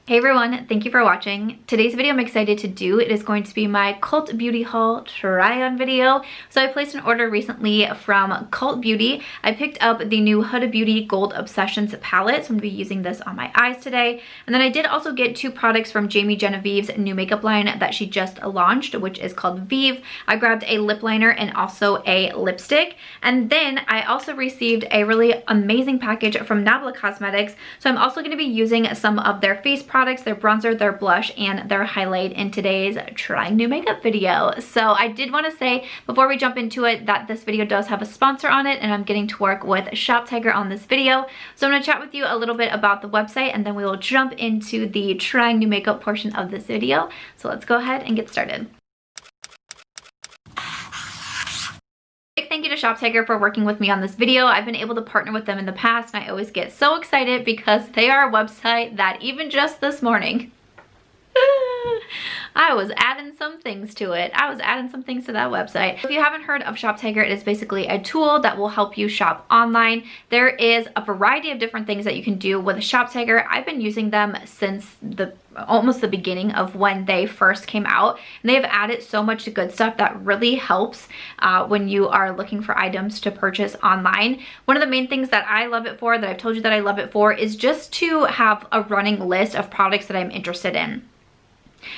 Hey everyone, thank you for watching. Today's video I'm excited to do. It is going to be my Cult Beauty haul try on video. So I placed an order recently from Cult Beauty. I picked up the new Huda Beauty Gold Obsessions palette, so I'm going to be using this on my eyes today. And then I did also get two products from Jamie Genevieve's new makeup line that she just launched, which is called Vieve. I grabbed a lip liner and also a lipstick. And then I also received a really amazing package from Nabla Cosmetics. So I'm also going to be using some of their face products, their bronzer, their blush, and their highlight in today's trying new makeup video. So I did want to say before we jump into it that this video does have a sponsor on it, and I'm getting to work with ShopTagger on this video. So I'm going to chat with you a little bit about the website, and then we will jump into the trying new makeup portion of this video. So let's go ahead and get started. Thank you to ShopTagger for working with me on this video. I've been able to partner with them in the past, and I always get so excited because they are a website that even just this morning I was adding some things to it. I was adding some things to that website. If you haven't heard of ShopTagger, it is basically a tool that will help you shop online. There is a variety of different things that you can do with ShopTagger. I've been using them since almost the beginning of when they first came out, and they have added so much good stuff that really helps when you are looking for items to purchase online. One of the main things that I love it for, that I've told you that I love it for, is just to have a running list of products that I'm interested in.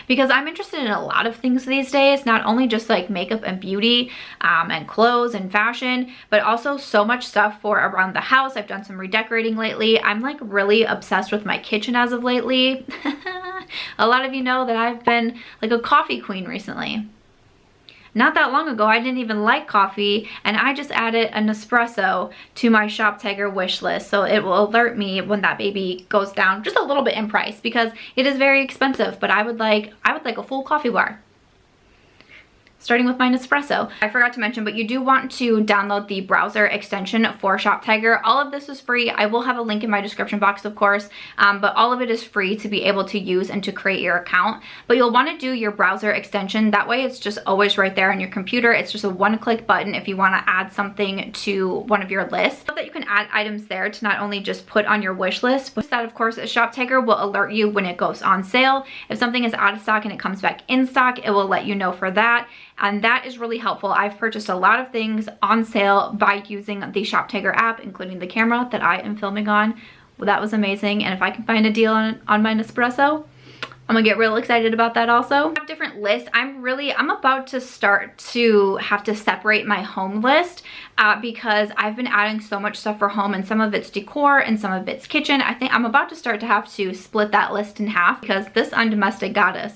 Because I'm interested in a lot of things these days, not only just like makeup and beauty and clothes and fashion, but also so much stuff for around the house. I've done some redecorating lately. I'm like really obsessed with my kitchen as of lately. A lot of you know that I've been like a coffee queen recently. Not that long ago, I didn't even like coffee, and I just added an espresso to my ShopTagger wish list, so it will alert me when that baby goes down just a little bit in price, because it is very expensive, but I would like a full coffee bar. Starting with my Nespresso. I forgot to mention, but you do want to download the browser extension for ShopTagger. All of this is free. I will have a link in my description box, of course, but all of it is free to be able to use and to create your account. But you'll want to do your browser extension. That way it's just always right there on your computer. It's just a one-click button if you want to add something to one of your lists. So that you can add items there to not only just put on your wish list, but that, of course, ShopTagger will alert you when it goes on sale. If something is out of stock and it comes back in stock, it will let you know for that. And that is really helpful. I've purchased a lot of things on sale by using the ShopTagger app, including the camera that I am filming on. Well, that was amazing. And if I can find a deal on my Nespresso, I'm gonna get real excited about that also. I have different lists. I'm about to start to have to separate my home list because I've been adding so much stuff for home, and some of it's decor and some of it's kitchen. I think I'm about to start to have to split that list in half because this undomestic goddess,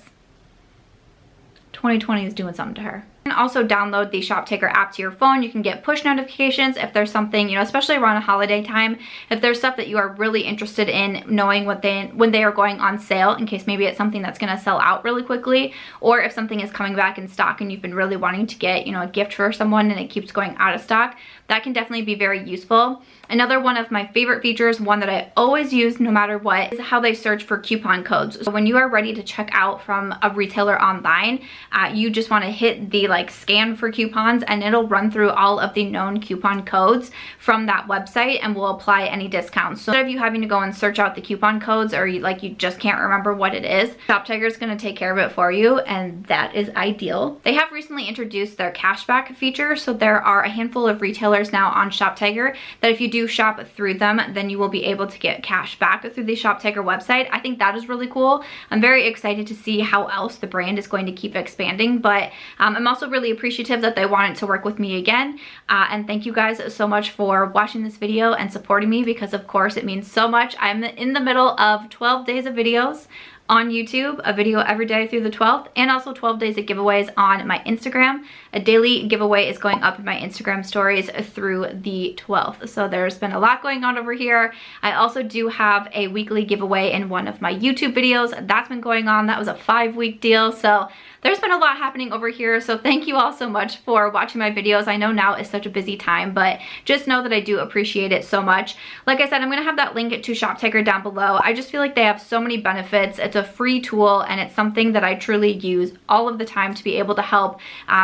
2020 is doing something to her. You can also download the ShopTagger app to your phone. You can get push notifications if there's something, you know, especially around a holiday time, if there's stuff that you are really interested in knowing when they are going on sale, in case maybe it's something that's going to sell out really quickly, or if something is coming back in stock and you've been really wanting to get, you know, a gift for someone and it keeps going out of stock. That can definitely be very useful. Another one of my favorite features, one that I always use no matter what, is how they search for coupon codes. So when you are ready to check out from a retailer online, you just want to hit the like scan for coupons, and it'll run through all of the known coupon codes from that website and will apply any discounts. So instead of you having to go and search out the coupon codes, or you just can't remember what it is, ShopTagger is going to take care of it for you, and that is ideal. They have recently introduced their cashback feature, so there are a handful of retailers now on ShopTagger that if you do shop through them, then you will be able to get cash back through the ShopTagger website. I think that is really cool. I'm very excited to see how else the brand is going to keep expanding, but I'm also really appreciative that they wanted to work with me again, and thank you guys so much for watching this video and supporting me, because of course it means so much. I'm in the middle of 12 days of videos on YouTube, a video every day through the 12th, and also 12 days of giveaways on my Instagram. A daily giveaway is going up in my Instagram stories through the 12th. So there's been a lot going on over here. I also do have a weekly giveaway in one of my YouTube videos. That's been going on. That was a 5-week deal. So there's been a lot happening over here, so thank you all so much for watching my videos. I know now is such a busy time, but just know that I do appreciate it so much. Like I said, I'm going to have that link to ShopTagger down below. I just feel like they have so many benefits. It's a free tool, and it's something that I truly use all of the time to be able to help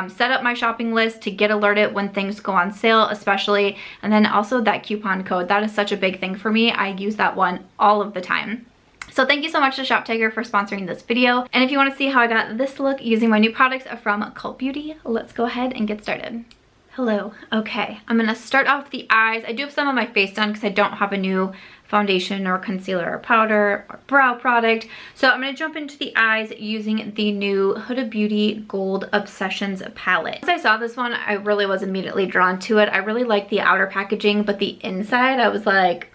set up my shopping list, to get alerted when things go on sale especially, and then also that coupon code. That is such a big thing for me. I use that one all of the time. So thank you so much to ShopTagger for sponsoring this video. And if you want to see how I got this look using my new products from COLLAB Beauty, let's go ahead and get started. Hello. Okay, I'm gonna start off with the eyes. I do have some of my face done because I don't have a new foundation or concealer or powder or brow product. So I'm gonna jump into the eyes using the new Huda Beauty Gold Obsessions palette. As I saw this one, I really was immediately drawn to it. I really liked the outer packaging, but the inside, I was like,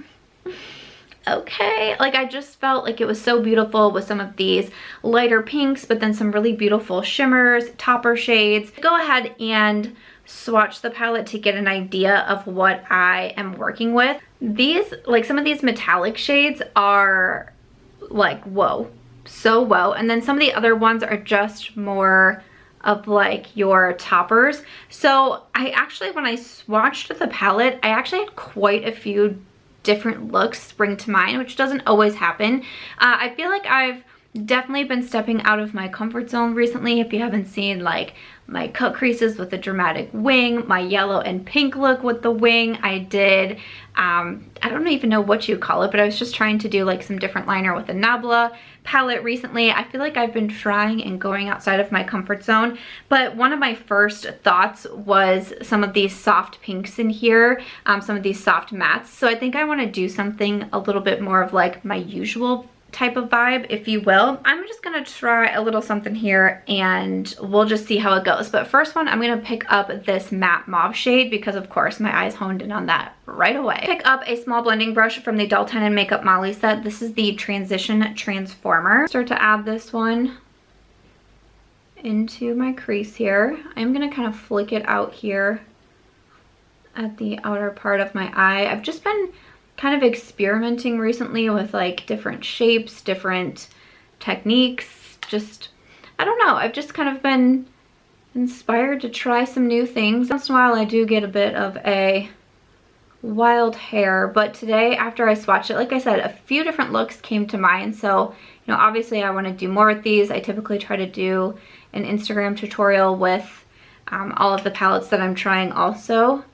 okay. Like, I just felt like it was so beautiful with some of these lighter pinks, but then some really beautiful shimmers, topper shades. Go ahead and swatch the palette to get an idea of what I am working with. These, like, some of these metallic shades are like, whoa, so whoa. And then some of the other ones are just more of like your toppers. So I actually, when I swatched the palette, I actually had quite a few different looks spring to mind, which doesn't always happen. I feel like I've definitely been stepping out of my comfort zone recently. If you haven't seen, like, my cut creases with a dramatic wing, my yellow and pink look with the wing, I did, I don't even know what you call it, but I was just trying to do like some different liner with a Nabla palette recently. I feel like I've been trying and going outside of my comfort zone, but one of my first thoughts was some of these soft pinks in here, some of these soft mattes. So I think I want to do something a little bit more of like my usual type of vibe, if you will. I'm just gonna try a little something here and we'll just see how it goes. But first one, I'm gonna pick up this matte mauve shade because of course my eyes honed in on that right away. Pick up a small blending brush from the Adult Tan and Makeup Molly set. This is the Transition Transformer. Start to add this one into my crease here. I'm gonna kind of flick it out here at the outer part of my eye. I've just been kind of experimenting recently with like different shapes, different techniques. Just, I don't know, I've just kind of been inspired to try some new things. Once in a while I do get a bit of a wild hair, but today after I swatched it, like I said, a few different looks came to mind. So, you know, obviously I want to do more with these. I typically try to do an Instagram tutorial with all of the palettes that I'm trying also.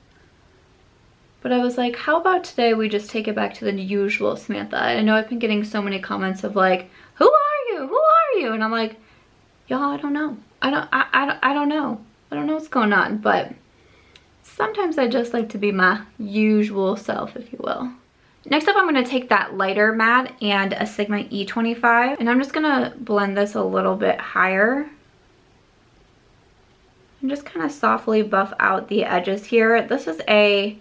But I was like, how about today we just take it back to the usual Samantha? I know I've been getting so many comments of like, who are you? Who are you? And I'm like, y'all, I don't know. I don't know. I don't know what's going on. But sometimes I just like to be my usual self, if you will. Next up, I'm going to take that lighter matte and a Sigma E25. And I'm just going to blend this a little bit higher. And just kind of softly buff out the edges here. This is a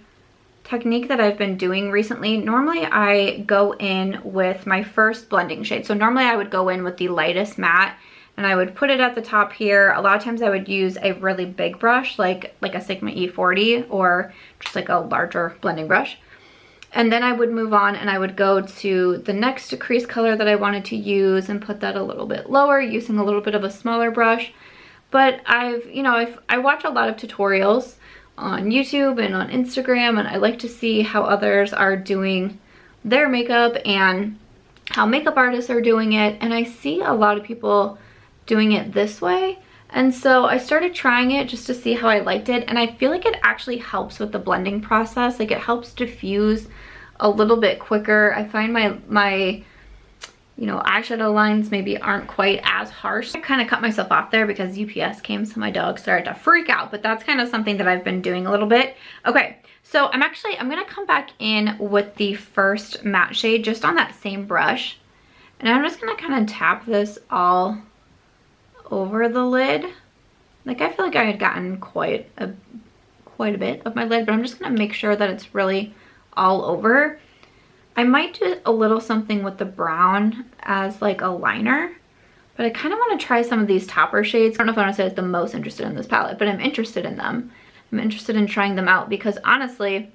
technique that I've been doing recently. Normally I go in with my first blending shade. So normally I would go in with the lightest matte and I would put it at the top here. A lot of times I would use a really big brush like a Sigma E40 or just like a larger blending brush. And then I would move on and I would go to the next crease color that I wanted to use and put that a little bit lower using a little bit of a smaller brush. But I watch a lot of tutorials on YouTube and on Instagram, and I like to see how others are doing their makeup and how makeup artists are doing it, and I see a lot of people doing it this way. And so I started trying it just to see how I liked it, and I feel like it actually helps with the blending process. Like, it helps diffuse a little bit quicker. I find my eyeshadow lines maybe aren't quite as harsh. I kind of cut myself off there because UPS came, so my dog started to freak out, but that's kind of something that I've been doing a little bit. Okay, so I'm gonna come back in with the first matte shade just on that same brush, and I'm just gonna kind of tap this all over the lid. Like, I feel like I had gotten quite a bit of my lid, but I'm just gonna make sure that it's really all over. I might do a little something with the brown as like a liner, but I kind of want to try some of these topper shades. I don't know if I want to say I'm the most interested in this palette, but I'm interested in them. I'm interested in trying them out because honestly,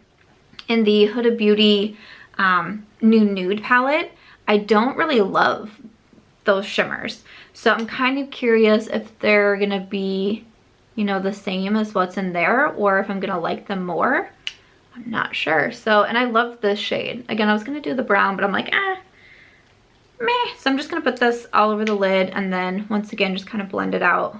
in the Huda Beauty new nude palette, I don't really love those shimmers. So I'm kind of curious if they're gonna be, you know, the same as what's in there, or if I'm gonna like them more. I'm not sure. So, and I love this shade. Again, I was gonna do the brown, but I'm like, meh. So I'm just gonna put this all over the lid and then once again, just kind of blend it out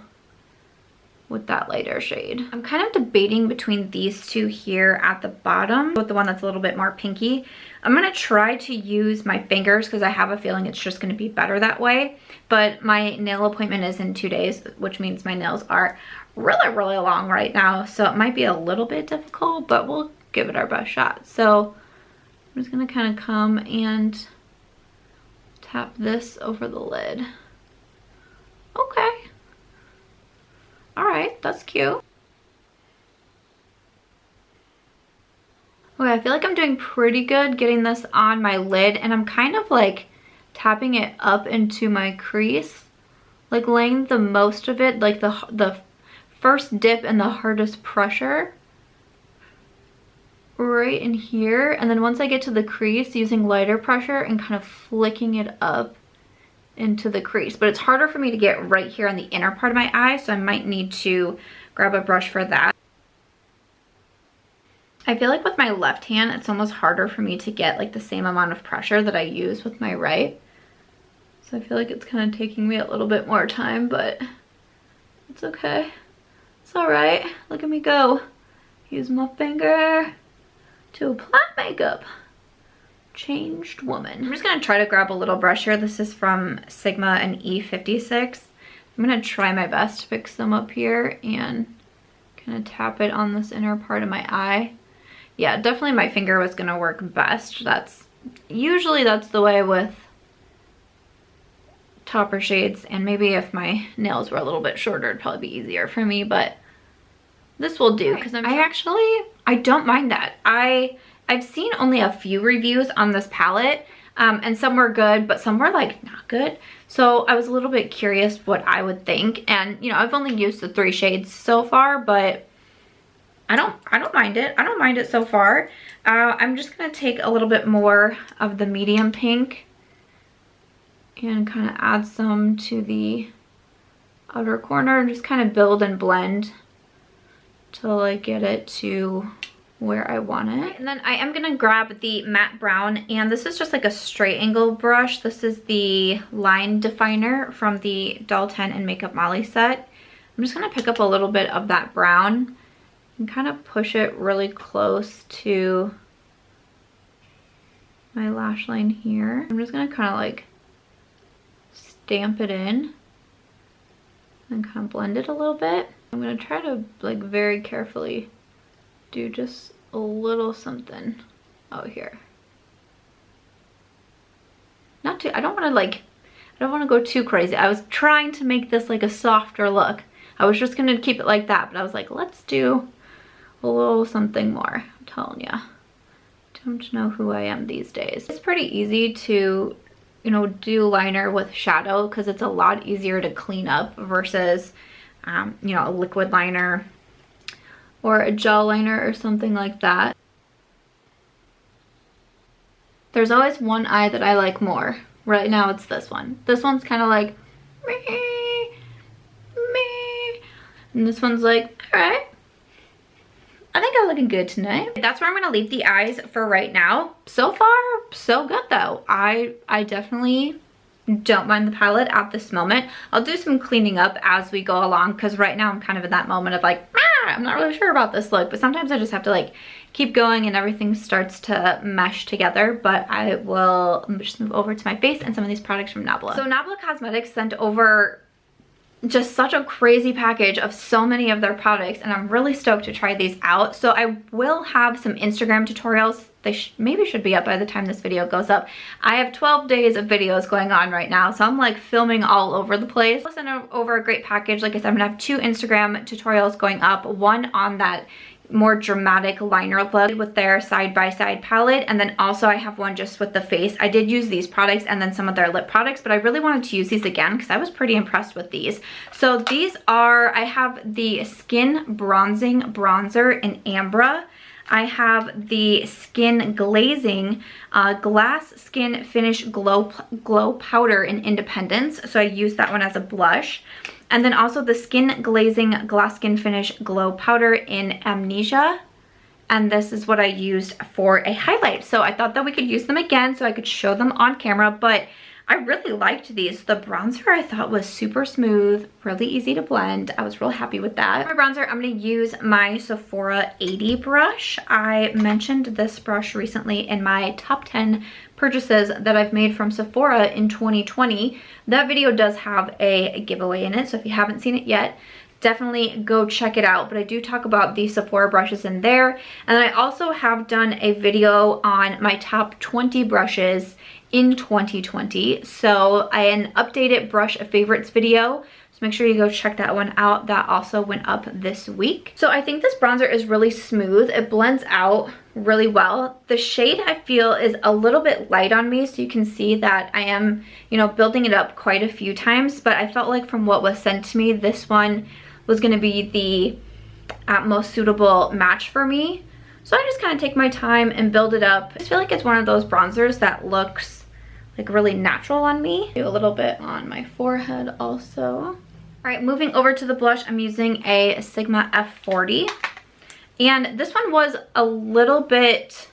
with that lighter shade. I'm kind of debating between these two here at the bottom with the one that's a little bit more pinky. I'm gonna try to use my fingers because I have a feeling it's just gonna be better that way. But my nail appointment is in 2 days, which means my nails are really, really long right now. So it might be a little bit difficult, but we'll give it our best shot. So I'm just gonna kind of come and tap this over the lid. Okay. All right, that's cute. Okay, I feel like I'm doing pretty good getting this on my lid, and I'm kind of like tapping it up into my crease, like laying the most of it, like the first dip and the hardest pressure right in here. And then once I get to the crease, using lighter pressure and kind of flicking it up into the crease. But it's harder for me to get right here on the inner part of my eye, so I might need to grab a brush for that. I feel like with my left hand, it's almost harder for me to get like the same amount of pressure that I use with my right. So I feel like it's kind of taking me a little bit more time, but it's okay. It's all right. Look at me go. Use my finger to apply makeup. Changed woman. I'm just gonna try to grab a little brush here. This is from Sigma and E56. I'm gonna try my best to fix them up here and kind of tap it on this inner part of my eye. Yeah, definitely my finger was gonna work best. Usually that's the way with topper shades, and maybe if my nails were a little bit shorter, it'd probably be easier for me, but this will do because I don't mind that. I've seen only a few reviews on this palette, and some were good, but some were like not good. So I was a little bit curious what I would think. And you know, I've only used the 3 shades so far, but I don't mind it. I don't mind it so far. I'm just gonna take a little bit more of the medium pink and kind of add some to the outer corner and just kind of build and blend till I get it to where I want it. And then I am gonna grab the matte brown, and this is just like a straight angle brush. This is the line definer from the Doll 10 and Makeup Molly set. I'm just gonna pick up a little bit of that brown and kind of push it really close to my lash line here. I'm just gonna kind of like stamp it in and kind of blend it a little bit. I'm gonna try to like very carefully do just a little something out here. Not too, I don't want to go too crazy. I was trying to make this like a softer look. I was just gonna keep it like that, but I was like, let's do a little something more. I'm telling ya, don't know who I am these days. It's pretty easy to, you know, do liner with shadow because it's a lot easier to clean up versus you know, a liquid liner or a gel liner or something like that. There's always one eye that I like more. Right now it's this one. This one's kind of like me, me, and this one's like, all right, I think I'm looking good tonight. That's where I'm gonna leave the eyes for right now. So far, so good though. I definitely don't mind the palette at this moment. I'll do some cleaning up as we go along because right now I'm kind of in that moment of like, I'm not really sure about this look, but sometimes I just have to like keep going and everything starts to mesh together. But I will just move over to my face and some of these products from Nabla. So Nabla Cosmetics sent over just such a crazy package of so many of their products, and I'm really stoked to try these out. So I will have some Instagram tutorials. They maybe should be up by the time this video goes up. I have 12 days of videos going on right now, so I'm like filming all over the place. I'll send over a great package. Like I said, I'm gonna have 2 Instagram tutorials going up, one on that more dramatic liner look with their side-by-side palette, and then also I have one just with the face. I did use these products and then some of their lip products, but I really wanted to use these again because I was pretty impressed with these. So these are, I have the Skin Bronzing Bronzer in Ambra. I have the Skin Glazing Glass Skin Finish Glow Powder in Independence, so I used that one as a blush. And then also the Skin Glazing Glass Skin Finish Glow Powder in Amnesia. And this is what I used for a highlight. So I thought that we could use them again so I could show them on camera. But I really liked these. The bronzer I thought was super smooth, really easy to blend. I was real happy with that. For my bronzer, I'm going to use my Sephora 80 brush. I mentioned this brush recently in my top 10 purchases that I've made from Sephora in 2020. That video does have a giveaway in it, so if you haven't seen it yet, definitely go check it out. But I do talk about the Sephora brushes in there. And I also have done a video on my top 20 brushes in 2020. So an updated brush favorites video. So make sure you go check that one out. That also went up this week. So I think this bronzer is really smooth. It blends out really well. The shade I feel is a little bit light on me, so you can see that I am, you know, building it up quite a few times, but I felt like from what was sent to me, this one was going to be the most suitable match for me. So I just kind of take my time and build it up. I just feel like it's one of those bronzers that looks like really natural on me. Do a little bit on my forehead also. All right, moving over to the blush, I'm using a Sigma F40. And this one was a little bit,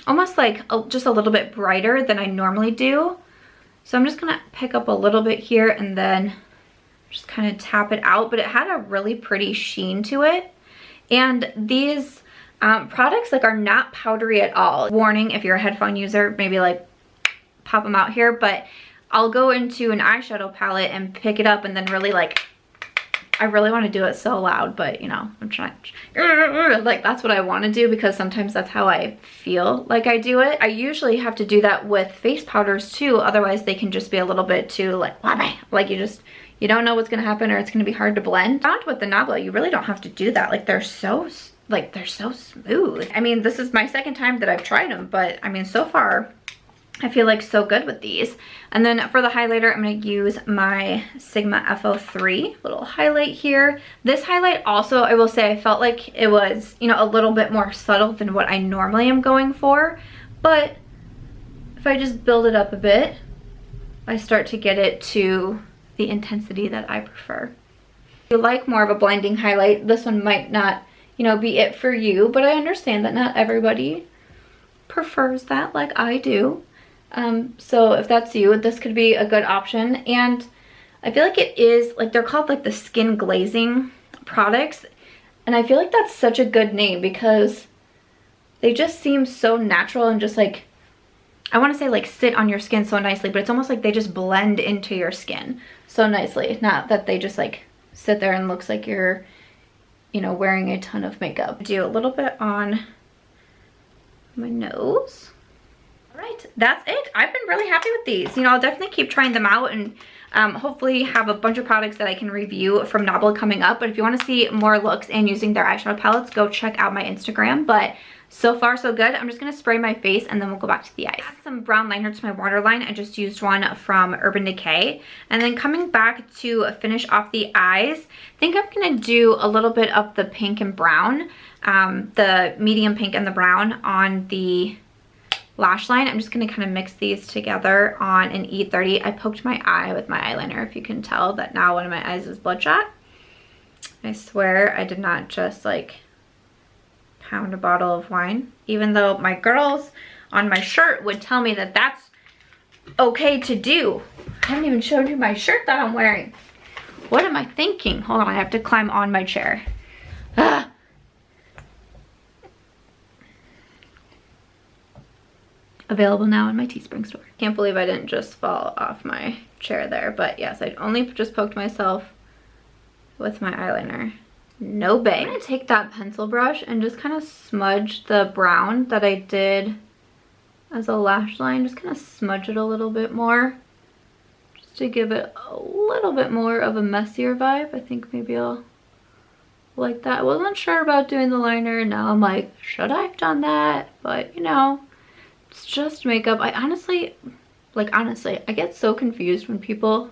almost like just a little bit brighter than I normally do. So I'm just gonna pick up a little bit here and then just kind of tap it out, but it had a really pretty sheen to it. And these products like are not powdery at all. Warning, if you're a headphone user, maybe like pop them out here, but I'll go into an eyeshadow palette and pick it up and then really like, I really want to do it so loud, but you know, I'm trying, like that's what I want to do because sometimes that's how I feel like I do it. I usually have to do that with face powders too, otherwise they can just be a little bit too like you don't know what's gonna happen or it's gonna be hard to blend. I found with the Nabla, you really don't have to do that. Like they're so smooth. I mean, this is my second time that I've tried them, but I mean, so far, I feel like so good with these. And then for the highlighter, I'm gonna use my Sigma F03 little highlight here. This highlight also, I will say, I felt like it was, you know, a little bit more subtle than what I normally am going for. But if I just build it up a bit, I start to get it to the intensity that I prefer. If you like more of a blending highlight, this one might not, you know, be it for you, but I understand that not everybody prefers that like I do. So if that's you, this could be a good option. And I feel like it is, like they're called like the skin glazing products. And I feel like that's such a good name because they just seem so natural and just like, I want to say like sit on your skin so nicely, but it's almost like they just blend into your skin so nicely. Not that they just like sit there and looks like you're, you know, wearing a ton of makeup. Do a little bit on my nose. All right, that's it. I've been really happy with these. You know, I'll definitely keep trying them out and hopefully have a bunch of products that I can review from Nabla coming up. But if you want to see more looks and using their eyeshadow palettes, go check out my Instagram. But so far so good. I'm just going to spray my face and then we'll go back to the eyes. Add some brown liner to my waterline. I just used one from Urban Decay. And then coming back to finish off the eyes, I think I'm going to do a little bit of the pink and brown, the medium pink and the brown on the lash line. I'm just going to kind of mix these together on an E30. I poked my eye with my eyeliner, if you can tell that now one of my eyes is bloodshot. I swear I did not just like pound a bottle of wine, even though my girls on my shirt would tell me that that's okay to do. I haven't even showed you my shirt that I'm wearing. What am I thinking? Hold on, I have to climb on my chair. Ah. Available now in my Teespring store. Can't believe I didn't just fall off my chair there, but yes, I only just poked myself with my eyeliner. No bang. I'm gonna take that pencil brush and just kind of smudge the brown that I did as a lash line. Just kind of smudge it a little bit more, just to give it a little bit more of a messier vibe. I think maybe I'll like that. I wasn't sure about doing the liner. Now I'm like, should I have done that? But you know, it's just makeup. I honestly, I get so confused when people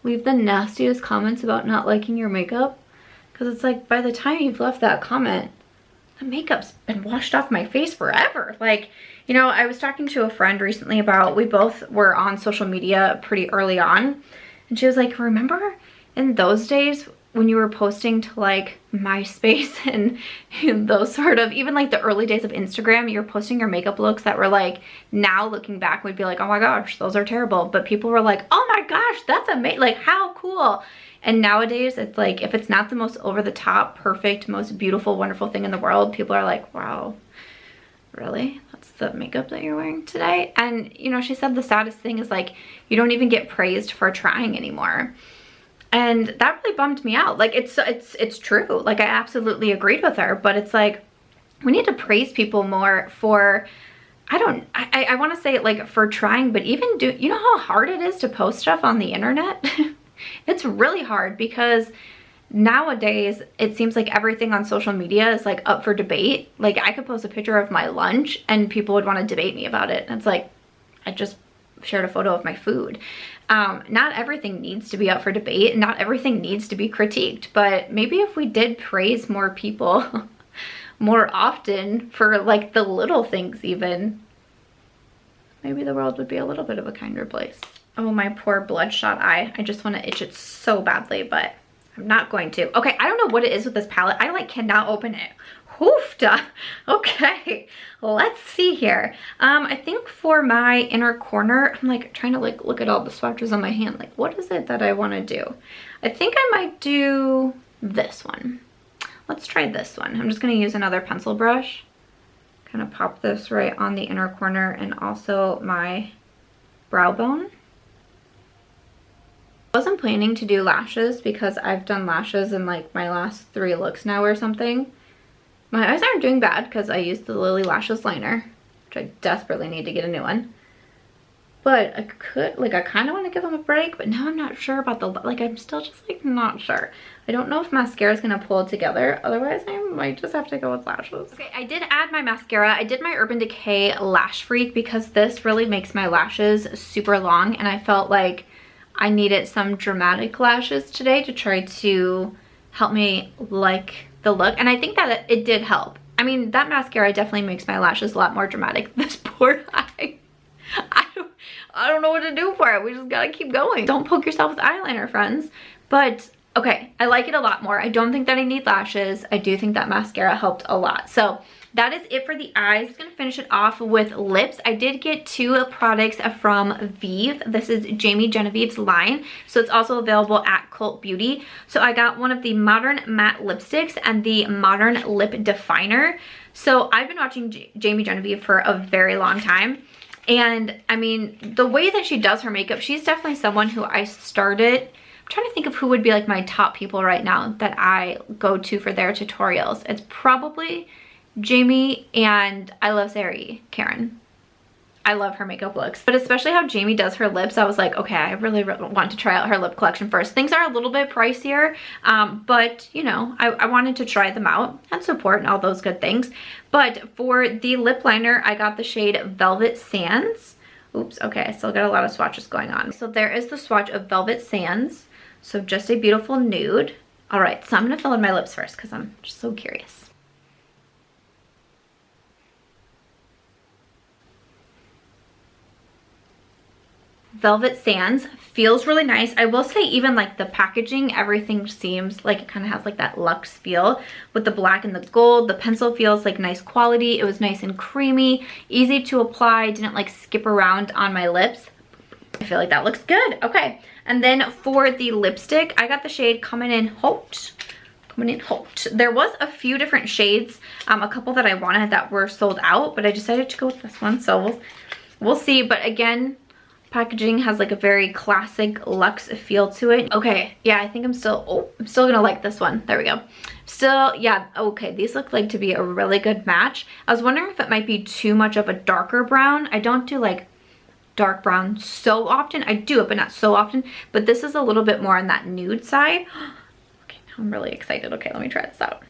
leave the nastiest comments about not liking your makeup. Because it's like, by the time you've left that comment, the makeup's been washed off my face forever. Like, you know, I was talking to a friend recently about, we both were on social media pretty early on. And she was like, remember in those days when you were posting to like MySpace and those sort of, even like the early days of Instagram, you're posting your makeup looks that were like, now looking back, we'd be like, oh my gosh, those are terrible. But people were like, oh my gosh, that's amazing. Like, how cool. And nowadays it's like, if it's not the most over the top, perfect, most beautiful, wonderful thing in the world, people are like, wow, really? That's the makeup that you're wearing today? And you know, she said the saddest thing is like, you don't even get praised for trying anymore. And that really bummed me out. Like, it's true. Like, I absolutely agreed with her, but it's like, we need to praise people more for, I want to say it like for trying, but even you know how hard it is to post stuff on the internet? It's really hard because nowadays it seems like everything on social media is like up for debate. Like, I could post a picture of my lunch and people would want to debate me about it. And it's like, I just shared a photo of my food. Not everything needs to be up for debate. Not everything needs to be critiqued, but maybe if we did praise more people more often for like the little things even, maybe the world would be a little bit of a kinder place. Oh, my poor bloodshot eye. I just want to itch it so badly, but I'm not going to. Okay, I don't know what it is with this palette. I like cannot open it. Hoofda. Okay, let's see here. I think for my inner corner, I'm like trying to like look at all the swatches on my hand. Like, what is it that I want to do? I think I might do this one. Let's try this one. I'm just going to use another pencil brush. Kind of pop this right on the inner corner and also my brow bone. I wasn't planning to do lashes because I've done lashes in like my last 3 looks now or something. My eyes aren't doing bad because I used the Lily Lashes liner, which I desperately need to get a new one. But I could, like, I kind of want to give them a break, but now I'm not sure about the, like, I'm still just like not sure. I don't know if mascara is going to pull it together. Otherwise, I might just have to go with lashes. Okay, I did add my mascara. I did my Urban Decay Lash Freak because this really makes my lashes super long, and I felt like I needed some dramatic lashes today to try to help me like the look, and I think that it did help. I mean, that mascara definitely makes my lashes a lot more dramatic. This poor eye, I don't know what to do for it. We just gotta keep going. Don't poke yourself with eyeliner, friends. But okay, I like it a lot more. I don't think that I need lashes. I do think that mascara helped a lot. So that is it for the eyes. I'm gonna finish it off with lips. I did get 2 products from Vieve. This is Jamie Genevieve's line. So it's also available at Cult Beauty. So I got one of the Modern Matte Lipsticks and the Modern Lip Definer. So I've been watching Jamie Genevieve for a very long time. And I mean, the way that she does her makeup, she's definitely someone who I started, I'm trying to think of who would be like my top people right now that I go to for their tutorials. It's probably Jamie, and I love Sari Karen. I love her makeup looks, but especially how Jamie does her lips. I was like, okay, I really want to try out her lip collection first. Things are a little bit pricier, but you know, I wanted to try them out and support and all those good things. But for the lip liner, I got the shade Velvet Sands. Oops, okay, I still got a lot of swatches going on. So there is the swatch of Velvet Sands. So just a beautiful nude. All right, so I'm gonna fill in my lips first because I'm just so curious. Velvet Sands feels really nice. I will say even like the packaging, everything seems like it kind of has like that luxe feel with the black and the gold. The pencil feels like nice quality. It was nice and creamy, easy to apply, didn't like skip around on my lips. I feel like that looks good. Okay, and then for the lipstick, I got the shade Coming in Haute. There was a few different shades, a couple that I wanted that were sold out, but I decided to go with this one, so we'll see. But again, packaging has like a very classic luxe feel to it. Okay, yeah, I think I'm still gonna like this one. There we go. Still, yeah, okay, these look like to be a really good match. I was wondering if it might be too much of a darker brown. I don't do like dark brown so often. I do it, but not so often. But this is a little bit more on that nude side. Okay, now I'm really excited. Okay, let me try this out.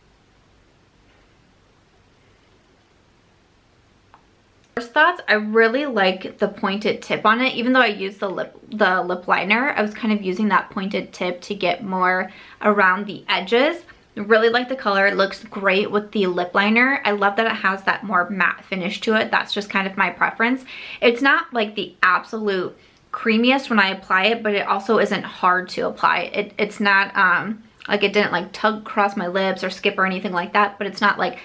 First thoughts, I really like the pointed tip on it. Even though I used the lip liner, I was kind of using that pointed tip to get more around the edges. I really like the color. It looks great with the lip liner. I love that it has that more matte finish to it. That's just kind of my preference. It's not like the absolute creamiest when I apply it, but it also isn't hard to apply. It's not Like it didn't like tug across my lips or skip or anything like that, but it's not like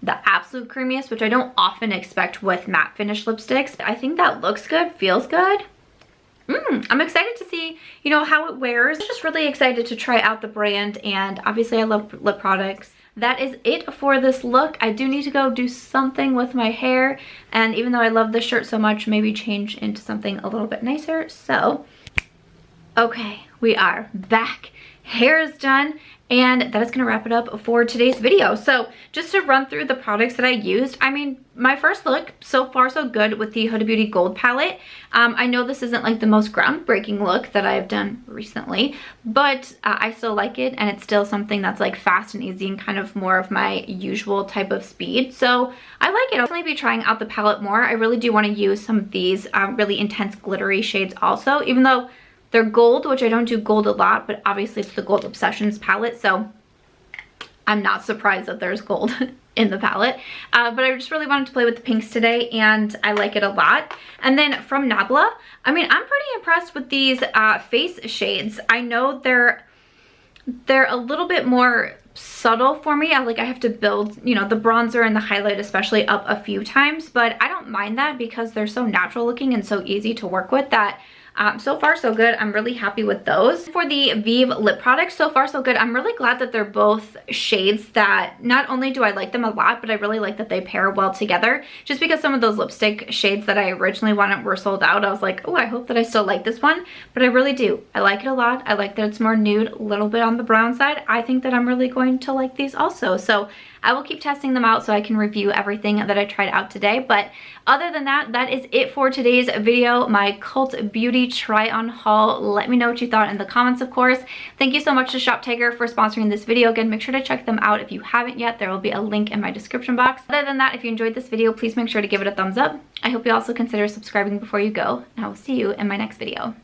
the absolute creamiest, which I don't often expect with matte finish lipsticks. I think that looks good, feels good. I'm excited to see, you know, how it wears. I'm just really excited to try out the brand, and obviously I love lip products. That is it for this look. I do need to go do something with my hair, and even though I love this shirt so much, maybe change into something a little bit nicer. So, okay, we are back. Hair is done, and that is gonna wrap it up for today's video. So just to run through the products that I used, I mean, my first look, so far so good with the Huda Beauty Gold palette. I know this isn't like the most groundbreaking look that I've done recently, but I still like it, and it's still something that's like fast and easy and kind of more of my usual type of speed. So I like it. I'll definitely be trying out the palette more. I really do want to use some of these really intense glittery shades also, even though they're gold, which I don't do gold a lot, but obviously it's the Gold Obsessions palette, so I'm not surprised that there's gold in the palette. But I just really wanted to play with the pinks today, and I like it a lot. And then from Nabla, I mean, I'm pretty impressed with these face shades. I know they're a little bit more subtle for me. I have to build, you know, the bronzer and the highlight especially up a few times, but I don't mind that because they're so natural looking and so easy to work with that so far so good. I'm really happy with those. For the Vieve lip products, so far so good. I'm really glad that they're both shades that not only do I like them a lot, but I really like that they pair well together. Just because some of those lipstick shades that I originally wanted were sold out, I was like, oh, I hope that I still like this one, but I really do. I like it a lot. I like that it's more nude, a little bit on the brown side. I think that I'm really going to like these also. So I will keep testing them out so I can review everything that I tried out today. But other than that, that is it for today's video, my Cult Beauty try on haul. Let me know what you thought in the comments, of course. Thank you so much to ShopTagger for sponsoring this video. Again, make sure to check them out if you haven't yet. There will be a link in my description box. Other than that, if you enjoyed this video, please make sure to give it a thumbs up. I hope you also consider subscribing before you go, and I will see you in my next video.